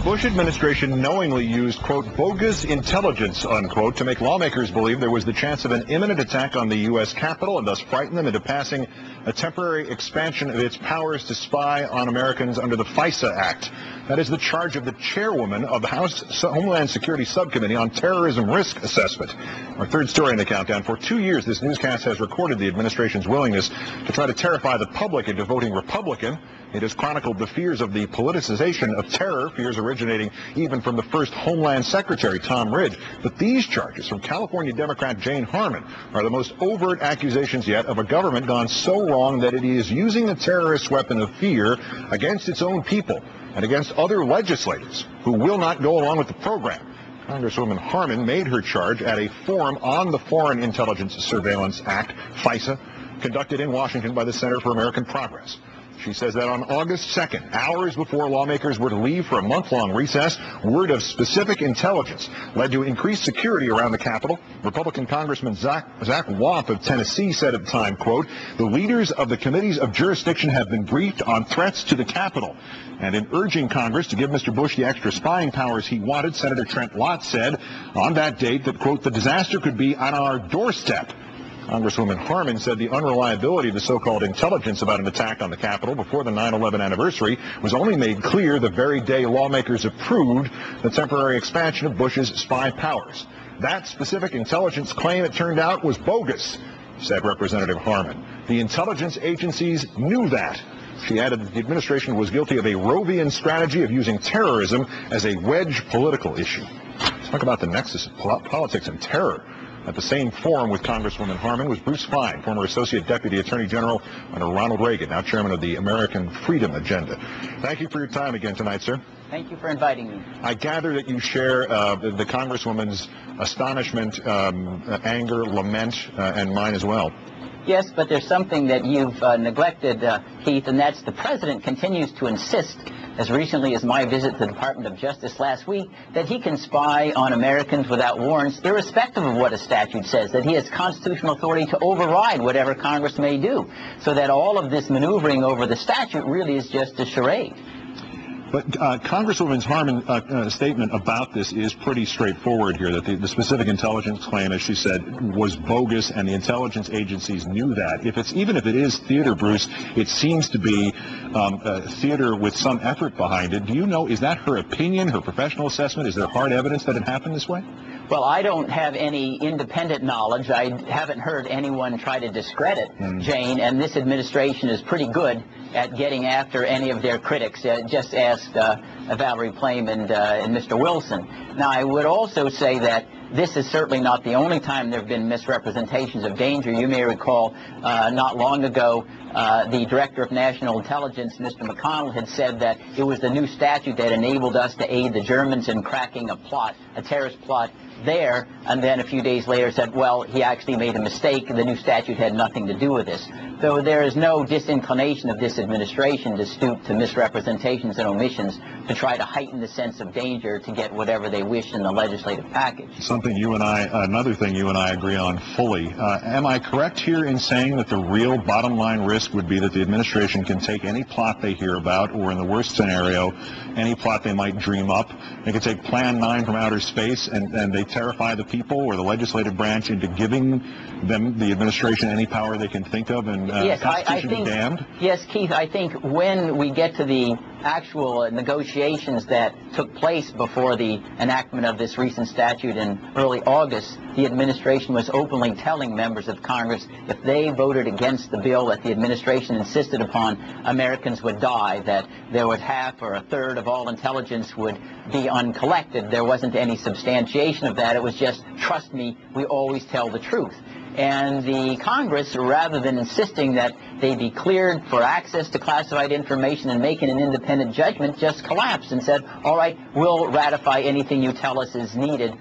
Bush administration knowingly used, quote, bogus intelligence, unquote, to make lawmakers believe there was the chance of an imminent attack on the U.S. Capitol and thus frighten them into passing a temporary expansion of its powers to spy on Americans under the FISA Act. That is the charge of the chairwoman of the House Homeland Security Subcommittee on Terrorism Risk Assessment. Our third story in the countdown. For 2 years, this newscast has recorded the administration's willingness to try to terrify the public into voting Republican. It has chronicled the fears of the politicization of terror, fears originating even from the first Homeland Secretary, Tom Ridge. But these charges from California Democrat Jane Harmon are the most overt accusations yet of a government gone so wrong that it is using the terrorist weapon of fear against its own people and against other legislators who will not go along with the program. Congresswoman Harmon made her charge at a forum on the Foreign Intelligence Surveillance Act, FISA, conducted in Washington by the Center for American Progress. She says that on August 2nd, hours before lawmakers were to leave for a month-long recess, word of specific intelligence led to increased security around the Capitol. Republican Congressman Zach Wamp of Tennessee said at the time, quote, the leaders of the committees of jurisdiction have been briefed on threats to the Capitol. And in urging Congress to give Mr. Bush the extra spying powers he wanted, Senator Trent Lott said on that date that, quote, the disaster could be on our doorstep. Congresswoman Harmon said the unreliability of the so-called intelligence about an attack on the Capitol before the 9/11 anniversary was only made clear the very day lawmakers approved the temporary expansion of Bush's spy powers. That specific intelligence claim, it turned out, was bogus, said Representative Harmon. The intelligence agencies knew that. She added that the administration was guilty of a Rovian strategy of using terrorism as a wedge political issue. Let's talk about the nexus of politics and terror. At the same forum with Congresswoman Harmon was Bruce Fein, former Associate Deputy Attorney General under Ronald Reagan, now Chairman of the American Freedom Agenda. Thank you for your time again tonight, sir. Thank you for inviting me. I gather that you share the Congresswoman's astonishment, anger, lament, and mine as well. Yes, but there's something that you've neglected, Keith, and that's the President continues to insist, as recently as my visit to the Department of Justice last week, that he can spy on Americans without warrants, irrespective of what a statute says, that he has constitutional authority to override whatever Congress may do, so that all of this maneuvering over the statute really is just a charade. But Congresswoman Harmon's statement about this is pretty straightforward here, that the specific intelligence claim, as she said, was bogus, and the intelligence agencies knew that. Even if it is theater, Bruce, it seems to be theater with some effort behind it. Do you know, is that her opinion, her professional assessment? Is there hard evidence that it happened this way? Well, I don't have any independent knowledge. I haven't heard anyone try to discredit Jane, and this administration is pretty good at getting after any of their critics. Just ask Valerie Plame and Mr. Wilson. Now, I would also say that this is certainly not the only time there have been misrepresentations of danger. You may recall not long ago, the Director of National Intelligence, Mr. McConnell, had said that it was the new statute that enabled us to aid the Germans in cracking a terrorist plot there, and then a few days later said, well, he actually made a mistake, the new statute had nothing to do with this. So there is no disinclination of this administration to stoop to misrepresentations and omissions to try to heighten the sense of danger to get whatever they wish in the legislative package. Another thing you and I agree on fully. Am I correct here in saying that the real bottom line risk would be that the administration can take any plot they hear about, or in the worst scenario, any plot they might dream up? They could take Plan 9 from outer space and they terrify the people or the legislative branch into giving them, the administration, any power they can think of, and yes, Constitution be damned? Yes, Keith, I think when we get to the actual negotiations that took place before the enactment of this recent statute in early August, the administration was openly telling members of Congress if they voted against the bill that the administration insisted upon, Americans would die, that there was half or a third of all intelligence would be uncollected. There wasn't any substantiation of that. It was just, trust me, we always tell the truth. And the Congress, rather than insisting that they be cleared for access to classified information and making an independent judgment, just collapsed and said, all right, we'll ratify anything you tell us is needed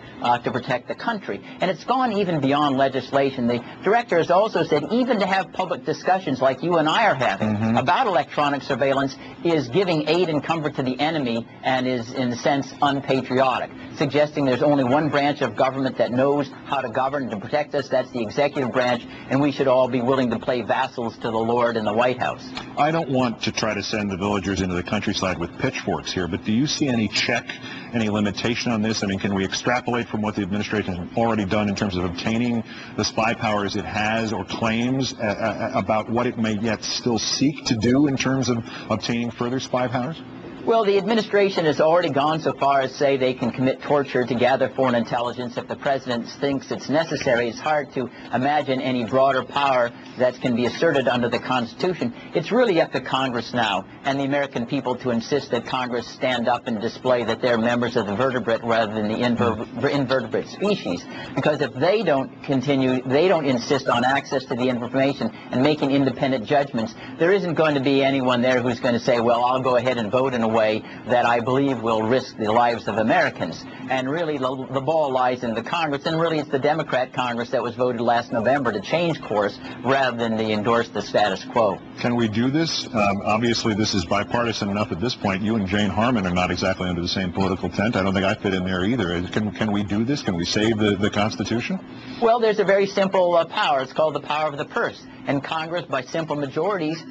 to protect the country. And it's gone even beyond legislation. The director has also said even to have public discussions like you and I are having about electronic surveillance is giving aid and comfort to the enemy and is, in a sense, unpatriotic, suggesting there's only one branch of government that knows how to govern and to protect us. That's the executive executive branch, and we should all be willing to play vassals to the Lord in the White House. I don't want to try to send the villagers into the countryside with pitchforks here, but do you see any check, any limitation on this? I mean, can we extrapolate from what the administration has already done in terms of obtaining the spy powers it has or claims about what it may yet still seek to do in terms of obtaining further spy powers? Well, the administration has already gone so far as say they can commit torture to gather foreign intelligence if the president thinks it's necessary. It's hard to imagine any broader power that can be asserted under the Constitution. It's really up to Congress now and the American people to insist that Congress stand up and display that they're members of the vertebrate rather than the invertebrate species. Because if they don't insist on access to the information and making independent judgments, there isn't going to be anyone there who's going to say, well, I'll go ahead and vote in a way that I believe will risk the lives of Americans. And really the ball lies in the Congress, and really it's the Democrat Congress that was voted last November to change course rather than to endorse the status quo. Can we do this? Obviously this is bipartisan enough at this point. You and Jane Harmon are not exactly under the same political tent. I don't think I fit in there either. Can we do this? Can we save the Constitution? Well, there's a very simple power. It's called the power of the purse. And Congress, by simple majorities,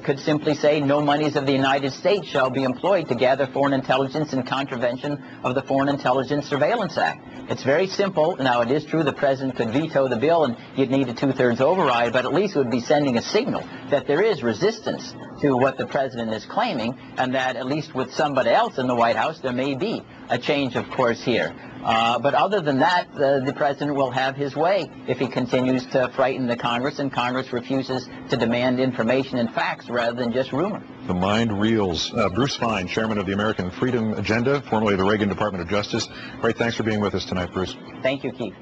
could simply say no monies of the United States shall be employed to gather foreign intelligence in contravention of the Foreign Intelligence Surveillance Act. It's very simple. Now, it is true the president could veto the bill and you'd need a two-thirds override, but at least it would be sending a signal that there is resistance to what the president is claiming, and that at least with somebody else in the White House there may be a change of course here. But other than that, the president will have his way if he continues to frighten the Congress and Congress refuses to demand information and facts rather than just rumor. The mind reels. Bruce Fine, chairman of the American Freedom Agenda, formerly of the Reagan Department of Justice. Great, thanks for being with us tonight, Bruce. Thank you, Keith.